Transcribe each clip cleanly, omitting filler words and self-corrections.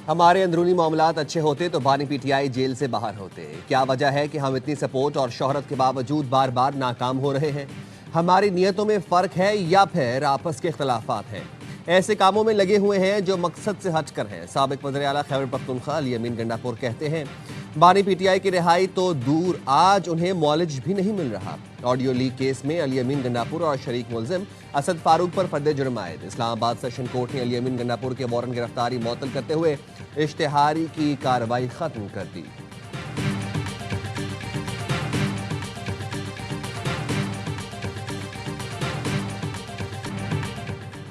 ہمارے اندرونی معاملات اچھے ہوتے تو بانی پی ٹی آئی جیل سے باہر ہوتے. کیا وجہ ہے کہ ہم اتنی سپورٹ اور شہرت کے باوجود بار بار ناکام ہو رہے ہیں؟ ہماری نیتوں میں فرق ہے یا پھر آپس کے اختلافات ہیں؟ ایسے کاموں میں لگے ہوئے ہیں جو مقصد سے ہٹ کر ہیں. سابق وزیر اعلیٰ خیبر پختونخوا علی امین گنڈاپور کہتے ہیں بانی پی ٹی آئی کی رہائی تو دور، آج انہیں معالج بھی نہیں مل رہا. آڈیو لیک کیس میں علی امین گنڈاپور اور شریک ملزم اسد فاروق پر فرد جرم عائد. اسلام آباد سیشن کورٹ نے علی امین گنڈاپور کے وارنٹ گرفتاری معطل کرتے ہوئے اشتہاری کی کارروائی ختم کر دی.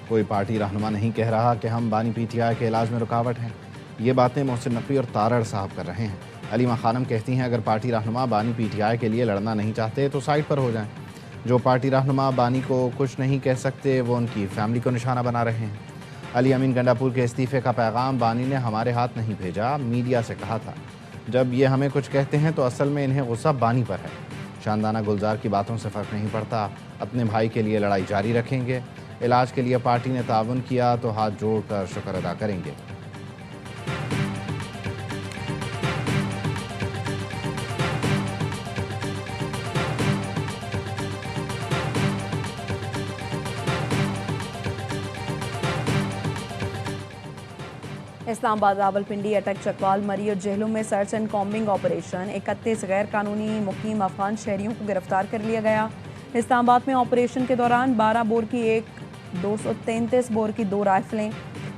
کوئی پارٹی رہنما نہیں کہہ رہا کہ ہم بانی پی ٹی آئی کے علاج میں رکاوٹ ہیں. یہ باتیں محسن نقوی اور تارڑ صاحب کر رہے ہیں. علیمہ خانم کہتی ہیں اگر پارٹی رہنما بانی پی ٹی آئی کے لیے لڑنا نہیں چاہتے تو سائڈ پر ہو جائیں. جو پارٹی رہنما بانی کو کچھ نہیں کہہ سکتے وہ ان کی فیملی کو نشانہ بنا رہے ہیں. علی امین گنڈاپور کے استعفے کا پیغام بانی نے ہمارے ہاتھ نہیں بھیجا، میڈیا سے کہا تھا. جب یہ ہمیں کچھ کہتے ہیں تو اصل میں انہیں غصہ بانی پر ہے. شاندانہ گلزار کی باتوں سے فرق نہیں پڑتا. اپنے بھائی کے لیے لڑائی جاری رکھیں گے. علاج کے لیے پارٹی نے تعاون کیا تو ہاتھ جوڑ کر شکر ادا کریں گے. اسلام آباد، راولپنڈی، اٹک، چکوال، مری اور جہلوں میں سرچ اینڈ کامبنگ آپریشن. 31 غیر قانونی مقیم افغان شہریوں کو گرفتار کر لیا گیا. اسلام آباد میں آپریشن کے دوران 12 بور کی 233 بور کی 2 رائفلیں،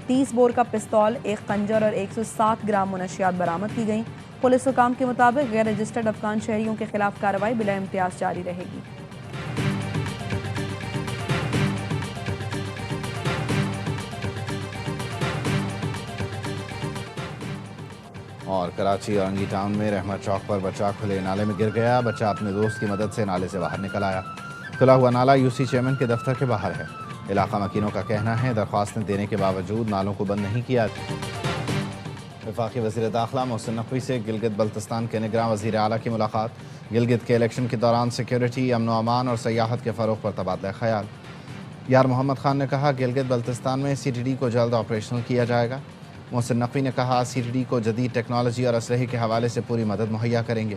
30 بور کا پستول، 1 خنجر اور 107 گرام منشیات برآمد کی گئیں. پولیس حکام کے مطابق غیر رجسٹرڈ افغان شہریوں کے خلاف کارروائی بلا امتیاز جاری رہے گی. اور کراچی اورنگی ٹاؤن میں رحمت چوک پر بچہ کھلے نالے میں گر گیا. بچہ اپنے دوست کی مدد سے نالے سے باہر نکل آیا. کھلا ہوا نالا یو سی چیئرمین کے دفتر کے باہر ہے. علاقہ مکینوں کا کہنا ہے درخواستیں دینے کے باوجود نالوں کو بند نہیں کیا. وفاقی وزیر داخلہ محسن نقوی سے گلگت بلتستان کے نگراں وزیر اعلیٰ کی ملاقات. گلگت کے الیکشن کے دوران سیکیورٹی، امن و امان اور سیاحت کے فروغ پر تبادلہ خیال. یار محمد خان نے کہا گلگت بلتستان میں سی ٹی ڈی کو جلد آپریشنل کیا جائے گا. محسن نقوی نے کہا سی ٹی ڈی کو جدید ٹیکنالوجی اور اسلحے کے حوالے سے پوری مدد مہیا کریں گے.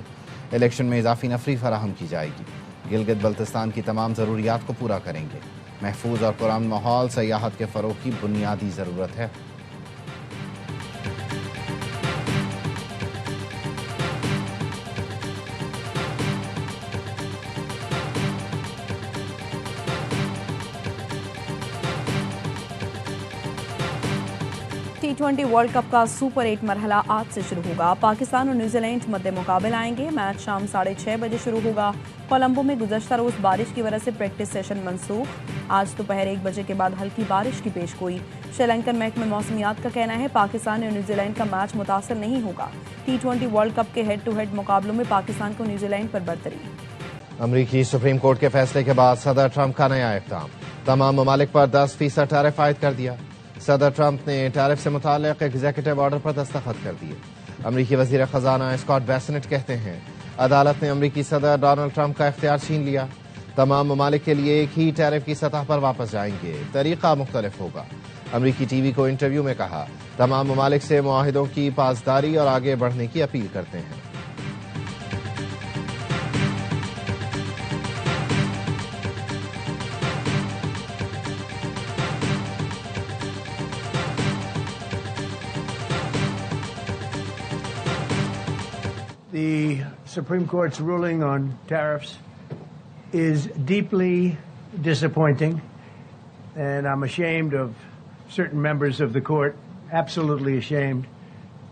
الیکشن میں اضافی نفری فراہم کی جائے گی. گلگت بلتستان کی تمام ضروریات کو پورا کریں گے. محفوظ اور پرامن ماحول سیاحت کے فروغ کی بنیادی ضرورت ہے. T20 ورلڈ کپ کا سپر 8 مرحلہ آج سے شروع ہوگا. پاکستان اور نیوزی لینڈ مد مقابل آئیں گے. میچ شام 6:30 بجے شروع ہوگا. کولمبو میں گزشتہ روز بارش کی وجہ سے پریکٹس سیشن منسوخ. آج دوپہر 1 بجے کے بعد ہلکی بارش کی پیشگوئی. شری لنکن محکمہ موسمیات کا کہنا ہے پاکستان اور نیوزی لینڈ کا میچ متاثر نہیں ہوگا. T20 ورلڈ کپ کے ہیڈ ٹو ہیڈ مقابلوں میں پاکستان کو نیوزی لینڈ پر برتری. امریکی سپریم کورٹ کے فیصلے کے بعد صدر ٹرمپ کا نیا اقدام. تمام ممالک پر 10% ٹیرف عائد کر دیا. صدر ٹرمپ نے ٹیرف سے متعلق ایگزیکٹو آرڈر پر دستخط کر دیے. امریکی وزیر خزانہ اسکاٹ بیسنٹ کہتے ہیں عدالت نے امریکی صدر ڈونلڈ ٹرمپ کا اختیار چھین لیا. تمام ممالک کے لیے ایک ہی ٹیرف کی سطح پر واپس جائیں گے. طریقہ مختلف ہوگا. امریکی ٹی وی کو انٹرویو میں کہا تمام ممالک سے معاہدوں کی پاسداری اور آگے بڑھنے کی اپیل کرتے ہیں. The Supreme Court's ruling on tariffs is deeply disappointing, and I'm ashamed of certain members of the court, absolutely ashamed,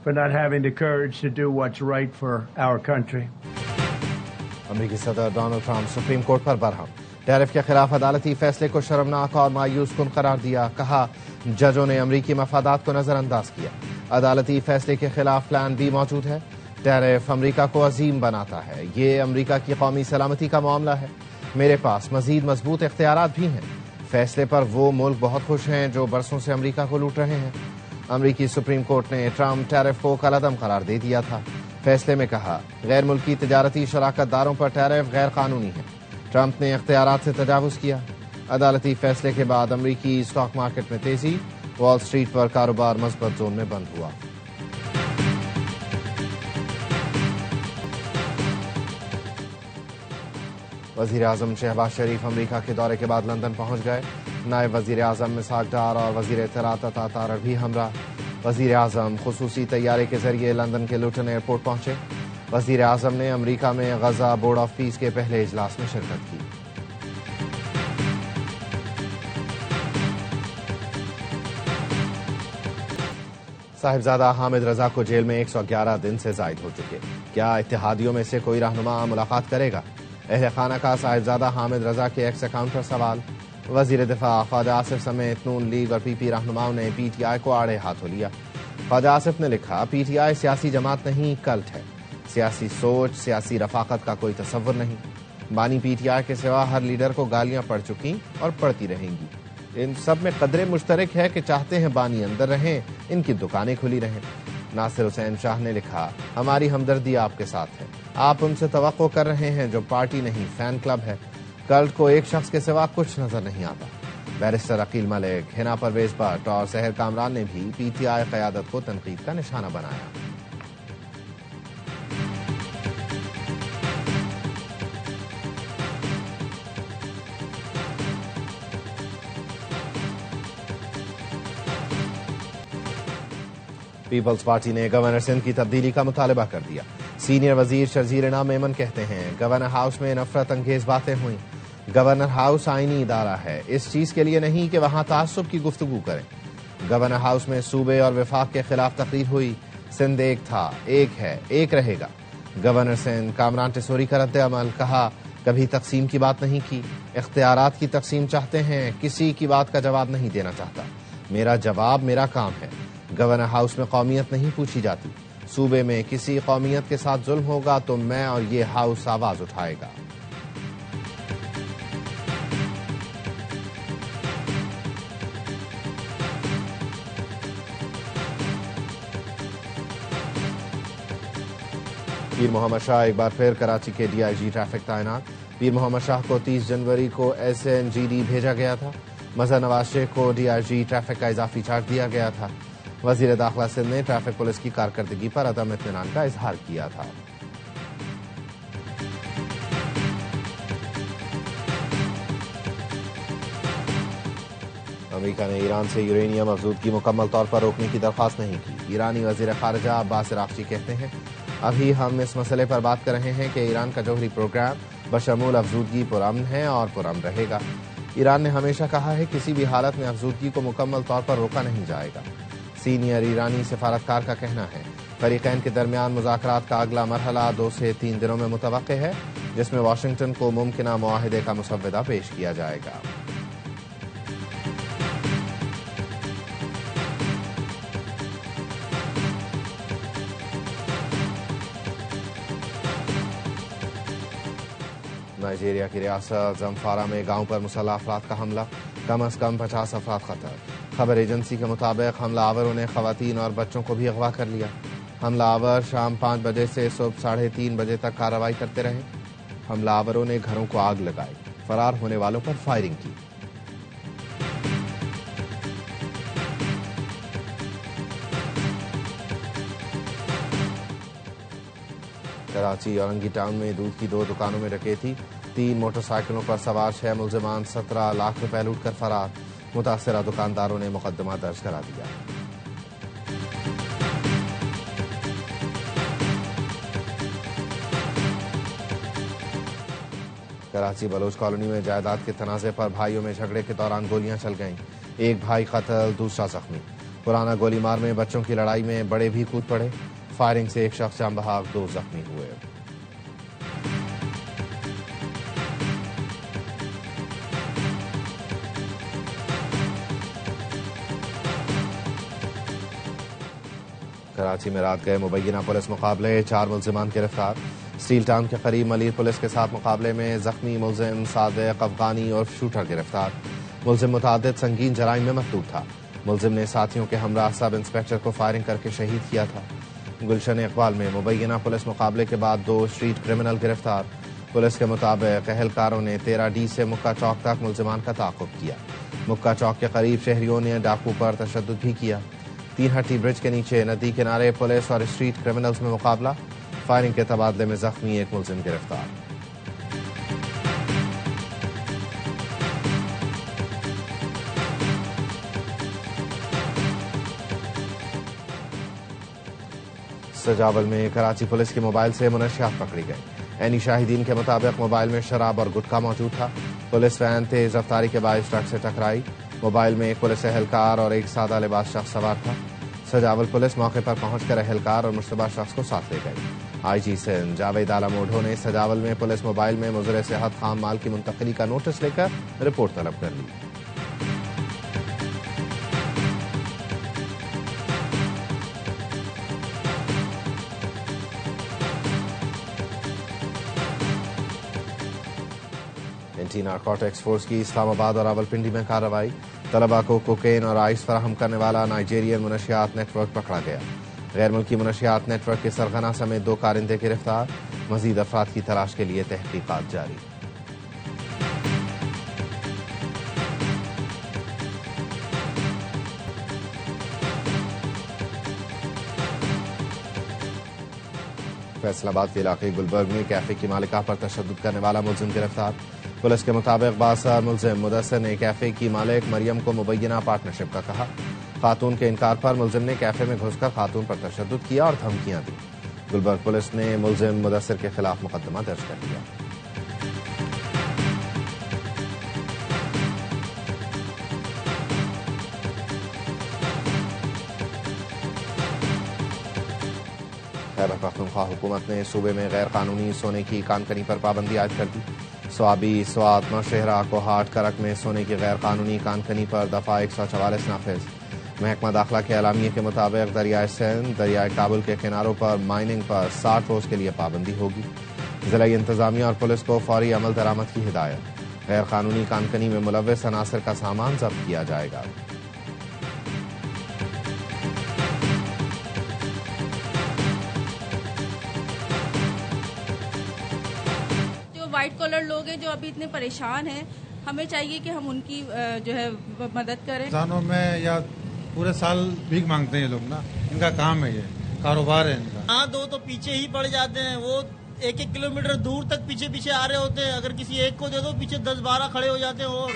for not having the courage to do what's right for our country. امریکی صدر Donald Trump supreme court پر برہم. Tariff کے خلاف عدالتی فیصلے کو شرمناک اور مایوس کن قرار دیا. کہا ججوں نے امریکی مفادات کو نظر انداز کیا. عدالتی فیصلے کے خلاف پلان بی موجود ہے. ٹیرف امریکہ کو عظیم بناتا ہے. یہ امریکہ کی قومی سلامتی کا معاملہ ہے. میرے پاس مزید مضبوط اختیارات بھی ہیں. فیصلے پر وہ ملک بہت خوش ہیں جو برسوں سے امریکہ کو لوٹ رہے ہیں. امریکی سپریم کورٹ نے ٹرمپ ٹیرف کو کالعدم قرار دے دیا تھا. فیصلے میں کہا غیر ملکی تجارتی شراکت داروں پر ٹیرف غیر قانونی ہے. ٹرمپ نے اختیارات سے تجاوز کیا. عدالتی فیصلے کے بعد امریکی اسٹاک مارکیٹ میں تیزی. وال اسٹریٹ پر کاروبار مثبت زون میں بند ہوا. وزیر اعظم شہباز شریف امریکہ کے دورے کے بعد لندن پہنچ گئے. نائب وزیر اعظم مساق ڈار اور وزیر اطلاعات عطا تارڑ بھی ہمراہ. وزیر اعظم خصوصی طیارے کے ذریعے لندن کے لوٹن ایئرپورٹ پہنچے. وزیر اعظم نے امریکہ میں غزہ بورڈ آف پیس کے پہلے اجلاس میں شرکت کی. صاحبزادہ حامد رضا کو جیل میں 111 دن سے زائد ہو چکے. کیا اتحادیوں میں سے کوئی رہنما ملاقات کرے گا؟ اہل خانہ کا صاحبزادہ حامد رضا کے ایکس اکاؤنٹ پر سوال. وزیر دفاع خواجہ آصف سمیت نون لیگ اور پی پی رہنماؤں نے پی ٹی آئی کو آڑے ہاتھوں لیا. خواجہ آصف نے لکھا، پی ٹی آئی سیاسی جماعت نہیں، کلٹ ہے. سیاسی سوچ، سیاسی رفاقت کا کوئی تصور نہیں. بانی پی ٹی آئی کے سوا ہر لیڈر کو گالیاں پڑ چکی اور پڑتی رہیں گی. ان سب میں قدرے مشترک ہے کہ چاہتے ہیں بانی اندر رہیں، ان کی دکانیں کھلی رہیں. ناصر حسین شاہ نے لکھا، ہماری ہمدردی آپ کے ساتھ ہے. آپ ان سے توقع کر رہے ہیں جو پارٹی نہیں فین کلب ہے. کلٹ کو ایک شخص کے سوا کچھ نظر نہیں آتا. بیرسٹر عقیل ملک، ہنا پرویز بٹ اور سحر کامران نے بھی پی ٹی آئی قیادت کو تنقید کا نشانہ بنایا. پیپلز پارٹی نے گورنر سندھ کی تبدیلی کا مطالبہ کر دیا. سینئر وزیر شرزیر انعام میمن کہتے ہیں، گورنر ہاؤس میں نفرت انگیز باتیں ہوئیں. گورنر ہاؤس آئینی ادارہ ہے، اس چیز کے لیے نہیں کہ وہاں تعصب کی گفتگو کریں. گورنر ہاؤس میں صوبے اور وفاق کے خلاف تقریر ہوئی. سندھ ایک تھا، ایک ہے، ایک رہے گا. گورنر سندھ کامران ٹیسوری کا رد عمل، کہا کبھی تقسیم کی بات نہیں کی. اختیارات کی تقسیم چاہتے ہیں، کسی کی بات کا جواب نہیں دینا چاہتا. میرا جواب میرا کام ہے. گورنر ہاؤس میں قومیت نہیں پوچھی جاتی. صوبے میں کسی قومیت کے ساتھ ظلم ہوگا تو میں اور یہ ہاؤس آواز اٹھائے گا. پیر محمد شاہ ایک بار پھر کراچی کے ڈی آئی جی ٹریفک تعینات. پیر محمد شاہ کو 30 جنوری کو ایس این جی ڈی بھیجا گیا تھا. مظہر نواز شیخ کو ڈی آئی جی ٹریفک کا اضافی چارج دیا گیا تھا. وزیر داخلہ سندھ نے ٹریفک پولیس کی کارکردگی پر عدم اطمینان کا اظہار کیا تھا. امریکہ نے ایران سے یورینیم افزودگی مکمل طور پر روکنے کی درخواست نہیں کی. ایرانی وزیر خارجہ عباس عراقچی کہتے ہیں، ابھی ہم اس مسئلے پر بات کر رہے ہیں کہ ایران کا جوہری پروگرام بشمول افزودگی پرامن ہے اور پرامن رہے گا. ایران نے ہمیشہ کہا ہے کسی بھی حالت میں افزودگی کو مکمل طور پر روکا نہیں جائے گا. سینئر ایرانی سفارتکار کا کہنا ہے، فریقین کے درمیان مذاکرات کا اگلا مرحلہ 2 سے 3 دنوں میں متوقع ہے، جس میں واشنگٹن کو ممکنہ معاہدے کا مسودہ پیش کیا جائے گا. نائجیریا کی ریاست زمفارا میں گاؤں پر مسلح افراد کا حملہ، کم از کم 50 افراد قتل. خبر ایجنسی کے مطابق حملہ آوروں نے خواتین اور بچوں کو بھی اغوا کر لیا. حملہ آور شام 5 بجے سے صبح 3:30 بجے تک کارروائی کرتے رہے. حملہ آوروں نے گھروں کو آگ لگائی، فرار ہونے والوں پر فائرنگ کی. کراچی اورنگی ٹاؤن میں دودھ کی 2 دکانوں میں ڈکیتی، 3 موٹر سائیکلوں پر سوار 6 ملزمان 17 لاکھ روپے لوٹ کر فرار. متاثرہ دکانداروں نے مقدمہ درج کرا دیا. کراچی بلوچ کالونی میں جائیداد کے تنازع پر بھائیوں میں جھگڑے کے دوران گولیاں چل گئیں. ایک بھائی قتل، دوسرا زخمی. پرانا گولی مار میں بچوں کی لڑائی میں بڑے بھی کود پڑے. فائرنگ سے ایک شخص جاں بحق، 2 زخمی ہوئے. کراچی میں رات گئے مبینہ پولیس مقابلے، 4 ملزمان گرفتار. اسٹیل ٹاؤن کے قریب ملیر پولیس کے ساتھ مقابلے میں زخمی ملزم صادق افغانی اور شوٹر گرفتار. ملزم متعدد سنگین جرائم میں مطلوب تھا. ملزم نے ساتھیوں کے ہمراہ سب انسپکٹر کو فائرنگ کر کے شہید کیا تھا. گلشن اقبال میں مبینہ پولیس مقابلے کے بعد 2 اسٹریٹ کرمنل گرفتار. پولیس کے مطابق اہلکاروں نے 13 ڈی سے مکہ چوک تک ملزمان کا تعاقب کیا. مکہ چوک کے قریب شہریوں نے ڈاکو پر تشدد بھی کیا. 3 ہٹی برج کے نیچے ندی کنارے پولیس اور اسٹریٹ کرمنلز میں مقابلہ. فائرنگ کے تبادلے میں زخمی 1 ملزم گرفتار. سجاول میں کراچی پولیس کے موبائل سے منشیات پکڑی گئی. عینی شاہدین کے مطابق موبائل میں شراب اور گٹکا موجود تھا. پولیس وین تیز رفتاری کے باعث ٹرک سے ٹکرائی. موبائل میں ایک پولیس اہلکار اور ایک سادہ لباس شخص سوار تھا. سجاول پولیس موقع پر پہنچ کر اہلکار اور مشتبہ شخص کو ساتھ لے گئی. آئی جی سندھ جاوید آلا موڈھو نے سجاول میں پولیس موبائل میں مضر صحت خام مال کی منتقلی کا نوٹس لے کر رپورٹ طلب کر لی. اینٹی نارکوٹکس فورس کی اسلام آباد اور راولپنڈی میں کارروائی. طلبہ کو کوکین اور آئس فراہم کرنے والا نائجیرین منشیات نیٹ ورک پکڑا گیا. غیر ملکی منشیات نیٹ ورک کے سرغنہ سمیت 2 کارندے گرفتار. مزید افراد کی تلاش کے لیے تحقیقات جاری. فیصل آباد کے علاقے گلبرگ میں کیفے کی مالکہ پر تشدد کرنے والا ملزم گرفتار. پولیس کے مطابق بااثر ملزم مدثر نے کیفے کی مالک مریم کو مبینہ پارٹنرشپ کا کہا. خاتون کے انکار پر ملزم نے کیفے میں گھس کر خاتون پر تشدد کیا اور دھمکیاں دی. گلبرگ پولیس نے ملزم مدثر کے خلاف مقدمہ درج کر دیا. خیبر پختونخوا حکومت نے صوبے میں غیر قانونی سونے کی کان کنی پر پابندی عائد کر دی. سوابی، سوات، نوشہرہ، کوہاٹ، کرک میں سونے کی غیر قانونی کان کنی پر دفعہ 144 نافذ. محکمہ داخلہ کے اعلامیے کے مطابق دریائے سندھ، دریائے کابل کے کناروں پر مائننگ پر 60 روز کے لیے پابندی ہوگی. ضلعی انتظامیہ اور پولیس کو فوری عمل درآمد کی ہدایت. غیر قانونی کان کنی میں ملوث عناصر کا سامان ضبط کیا جائے گا. وائٹ کالر لوگ ہیں جو ابھی اتنے پریشان ہیں، ہمیں چاہیے کہ ہم ان کی جو ہے مدد کریں. کسانوں میں یا پورے سال بھیک مانگتے ہیں یہ لوگ نا، ان کا کام ہے، یہ کاروبار ہے ان کا. ہاں دو تو پیچھے ہی پڑ جاتے ہیں، وہ 1-1 کلومیٹر دور تک پیچھے آ رہے ہوتے ہیں. اگر کسی ایک کو دے دو پیچھے 10-12 کھڑے ہو جاتے ہیں. اور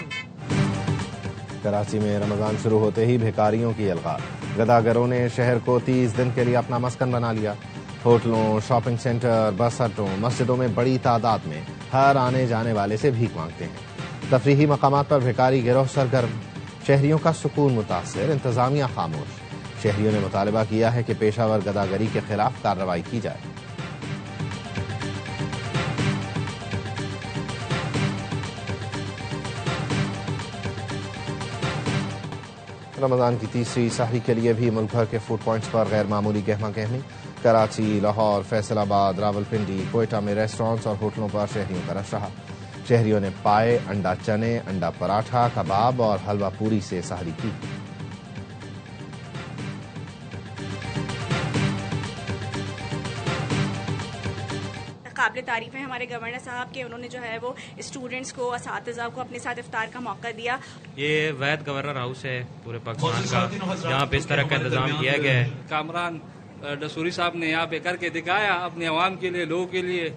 کراچی میں رمضان شروع ہوتے ہی بھیکاریوں کی الغار. گداگروں نے شہر کو 30 دن کے لیے اپنا مسکن بنا لیا. ہوٹلوں، شاپنگ سینٹر، بس اڈوں، مسجدوں میں بڑی تعداد میں ہر آنے جانے والے سے بھیک مانگتے ہیں. تفریحی مقامات پر بھیکاری گروہ سرگرم. شہریوں کا سکون متاثر، انتظامیہ خاموش. شہریوں نے مطالبہ کیا ہے کہ پیشہ ور گداگری کے خلاف کارروائی کی جائے. رمضان کی تیسری سحری کے لیے بھی ملک بھر کے فوڈ پوائنٹس پر غیر معمولی گہما گہمی. کراچی، لاہور، فیصل آباد، راولپنڈی، کوئٹہ میں ریسٹورانٹس اور ہوٹلوں پر شہریوں کا رش رہا. شہریوں نے پائے، انڈا چنے، انڈا پراٹھا، کباب اور حلوہ پوری سے سحری کی. قابل تعریف ہے ہمارے گورنر صاحب کے، انہوں نے جو ہے وہ اسٹوڈنٹس کو، اساتذہ کو اپنے ساتھ افطار کا موقع دیا. یہ وید گورنر ہاؤس ہے پورے پاکستان کا، یہاں پہ اس طرح کا انتظام کیا گیا ہے. کامران ڈسوری صاحب نے یہاں پہ کر کے دکھایا اپنے عوام کے لیے، لوگوں کے لیے.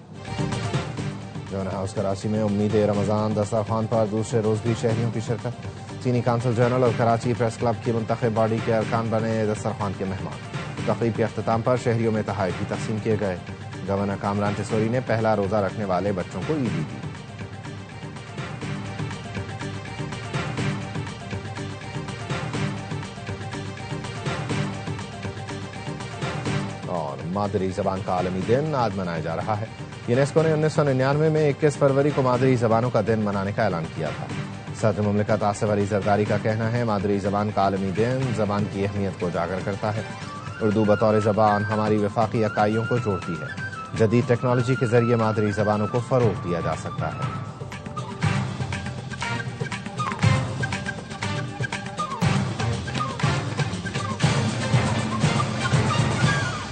گورنر ہاؤس کراچی میں امید رمضان دسترخوان پر دوسرے روز بھی شہریوں کی شرکت. چینی کانسل جنرل اور کراچی پریس کلب کی منتخب باڈی کے ارکان بنے دسترخوان کے مہمان. تقریب کے اختتام پر شہریوں میں تحائف بھی تقسیم کیے گئے. گورنر کامران ٹسوری نے پہلا روزہ رکھنے والے بچوں کو عیدی دی. اور مادری زبان کا عالمی دن آج منایا جا رہا ہے. یونیسکو نے 1999 میں 21 فروری کو مادری زبانوں کا دن منانے کا اعلان کیا تھا. صدر مملکت آصف علی زرداری کا کہنا ہے مادری زبان کا عالمی دن زبان کی اہمیت کو اجاگر کرتا ہے. اردو بطور زبان ہماری وفاقی اکائیوں کو جوڑتی ہے. جدید ٹیکنالوجی کے ذریعے مادری زبانوں کو فروغ دیا جا سکتا ہے.